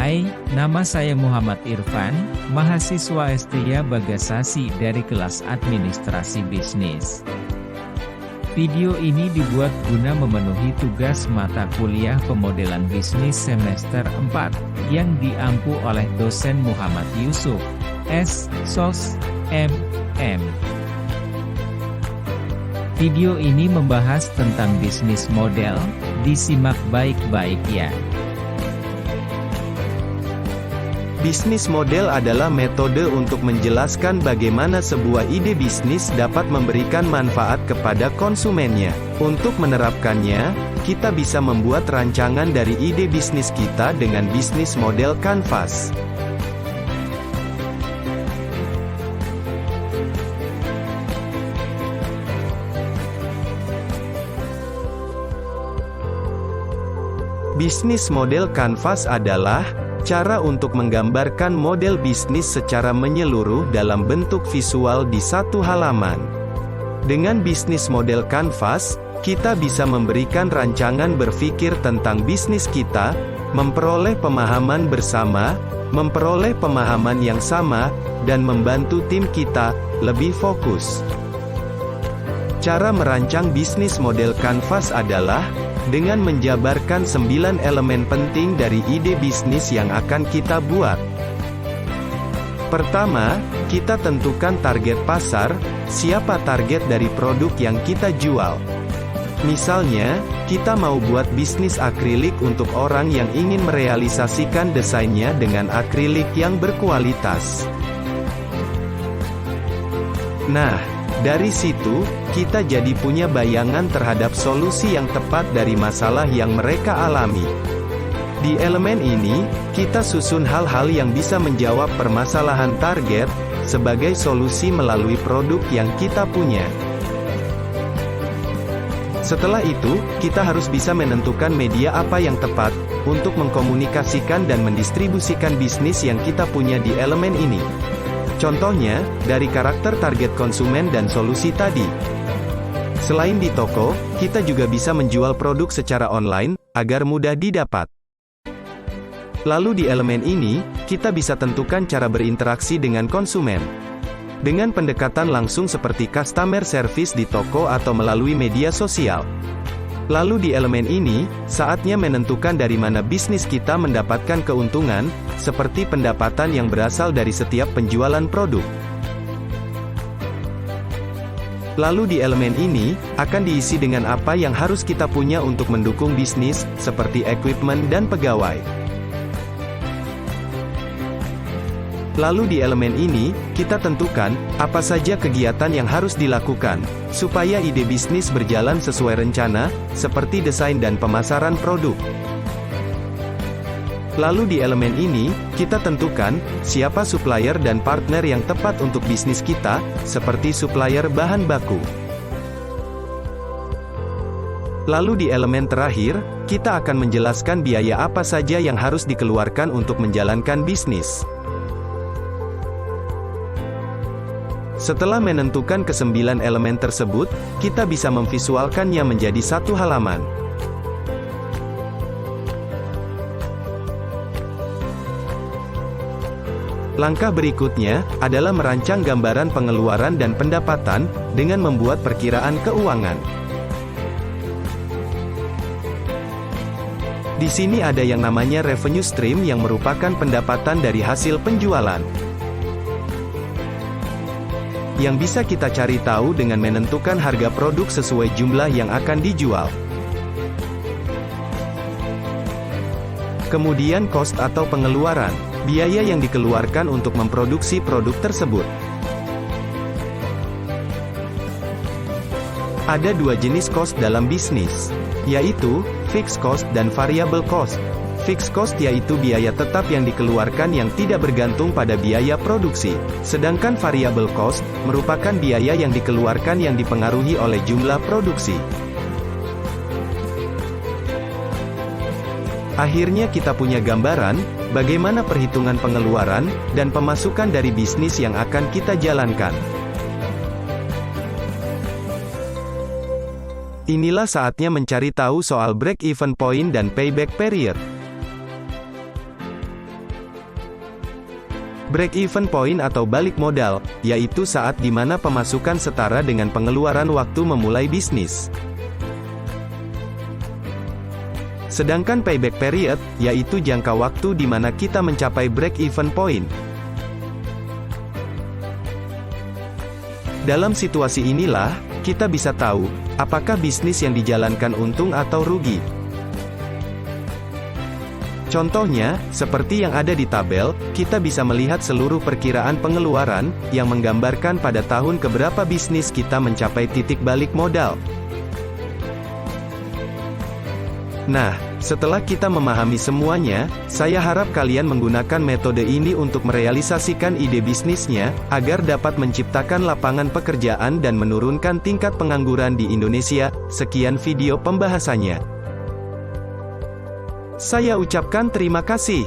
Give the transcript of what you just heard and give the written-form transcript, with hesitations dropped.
Hai, nama saya Muhammad Irfan, mahasiswa S3 Bagasasi dari kelas Administrasi Bisnis. Video ini dibuat guna memenuhi tugas mata kuliah pemodelan bisnis semester 4, yang diampu oleh dosen Muhammad Yusuf, S.Sos, M.M. Video ini membahas tentang bisnis model, disimak baik-baik ya. Bisnis model adalah metode untuk menjelaskan bagaimana sebuah ide bisnis dapat memberikan manfaat kepada konsumennya. Untuk menerapkannya, kita bisa membuat rancangan dari ide bisnis kita dengan bisnis model kanvas. Bisnis model kanvas adalah cara untuk menggambarkan model bisnis secara menyeluruh dalam bentuk visual di satu halaman. Dengan bisnis model kanvas, kita bisa memberikan rancangan berpikir tentang bisnis kita, memperoleh pemahaman bersama, memperoleh pemahaman yang sama, dan membantu tim kita lebih fokus. Cara merancang bisnis model kanvas adalah dengan menjabarkan 9 elemen penting dari ide bisnis yang akan kita buat. Pertama, kita tentukan target pasar, siapa target dari produk yang kita jual. Misalnya, kita mau buat bisnis akrilik untuk orang yang ingin merealisasikan desainnya dengan akrilik yang berkualitas. Nah, dari situ, kita jadi punya bayangan terhadap solusi yang tepat dari masalah yang mereka alami. Di elemen ini, kita susun hal-hal yang bisa menjawab permasalahan target, sebagai solusi melalui produk yang kita punya. Setelah itu, kita harus bisa menentukan media apa yang tepat, untuk mengkomunikasikan dan mendistribusikan bisnis yang kita punya di elemen ini. Contohnya, dari karakter target konsumen dan solusi tadi. Selain di toko, kita juga bisa menjual produk secara online, agar mudah didapat. Lalu di elemen ini, kita bisa tentukan cara berinteraksi dengan konsumen. Dengan pendekatan langsung seperti customer service di toko atau melalui media sosial. Lalu di elemen ini, saatnya menentukan dari mana bisnis kita mendapatkan keuntungan, seperti pendapatan yang berasal dari setiap penjualan produk. Lalu di elemen ini, akan diisi dengan apa yang harus kita punya untuk mendukung bisnis, seperti equipment dan pegawai. Lalu di elemen ini, kita tentukan, apa saja kegiatan yang harus dilakukan, supaya ide bisnis berjalan sesuai rencana, seperti desain dan pemasaran produk. Lalu di elemen ini, kita tentukan, siapa supplier dan partner yang tepat untuk bisnis kita, seperti supplier bahan baku. Lalu di elemen terakhir, kita akan menjelaskan biaya apa saja yang harus dikeluarkan untuk menjalankan bisnis. Setelah menentukan ke-9 elemen tersebut, kita bisa memvisualkannya menjadi satu halaman. Langkah berikutnya, adalah merancang gambaran pengeluaran dan pendapatan, dengan membuat perkiraan keuangan. Di sini ada yang namanya revenue stream yang merupakan pendapatan dari hasil penjualan. Yang bisa kita cari tahu dengan menentukan harga produk sesuai jumlah yang akan dijual. Kemudian cost atau pengeluaran, biaya yang dikeluarkan untuk memproduksi produk tersebut. Ada dua jenis cost dalam bisnis, yaitu fixed cost dan variable cost. Fixed cost yaitu biaya tetap yang dikeluarkan yang tidak bergantung pada biaya produksi. Sedangkan variable cost, merupakan biaya yang dikeluarkan yang dipengaruhi oleh jumlah produksi. Akhirnya kita punya gambaran, bagaimana perhitungan pengeluaran, dan pemasukan dari bisnis yang akan kita jalankan. Inilah saatnya mencari tahu soal break-even point dan payback period. Break-even point atau balik modal, yaitu saat di mana pemasukan setara dengan pengeluaran waktu memulai bisnis. Sedangkan payback period, yaitu jangka waktu di mana kita mencapai break-even point. Dalam situasi inilah, kita bisa tahu, apakah bisnis yang dijalankan untung atau rugi. Contohnya, seperti yang ada di tabel, kita bisa melihat seluruh perkiraan pengeluaran, yang menggambarkan pada tahun keberapa bisnis kita mencapai titik balik modal. Nah, setelah kita memahami semuanya, saya harap kalian menggunakan metode ini untuk merealisasikan ide bisnisnya, agar dapat menciptakan lapangan pekerjaan dan menurunkan tingkat pengangguran di Indonesia. Sekian video pembahasannya. Saya ucapkan terima kasih.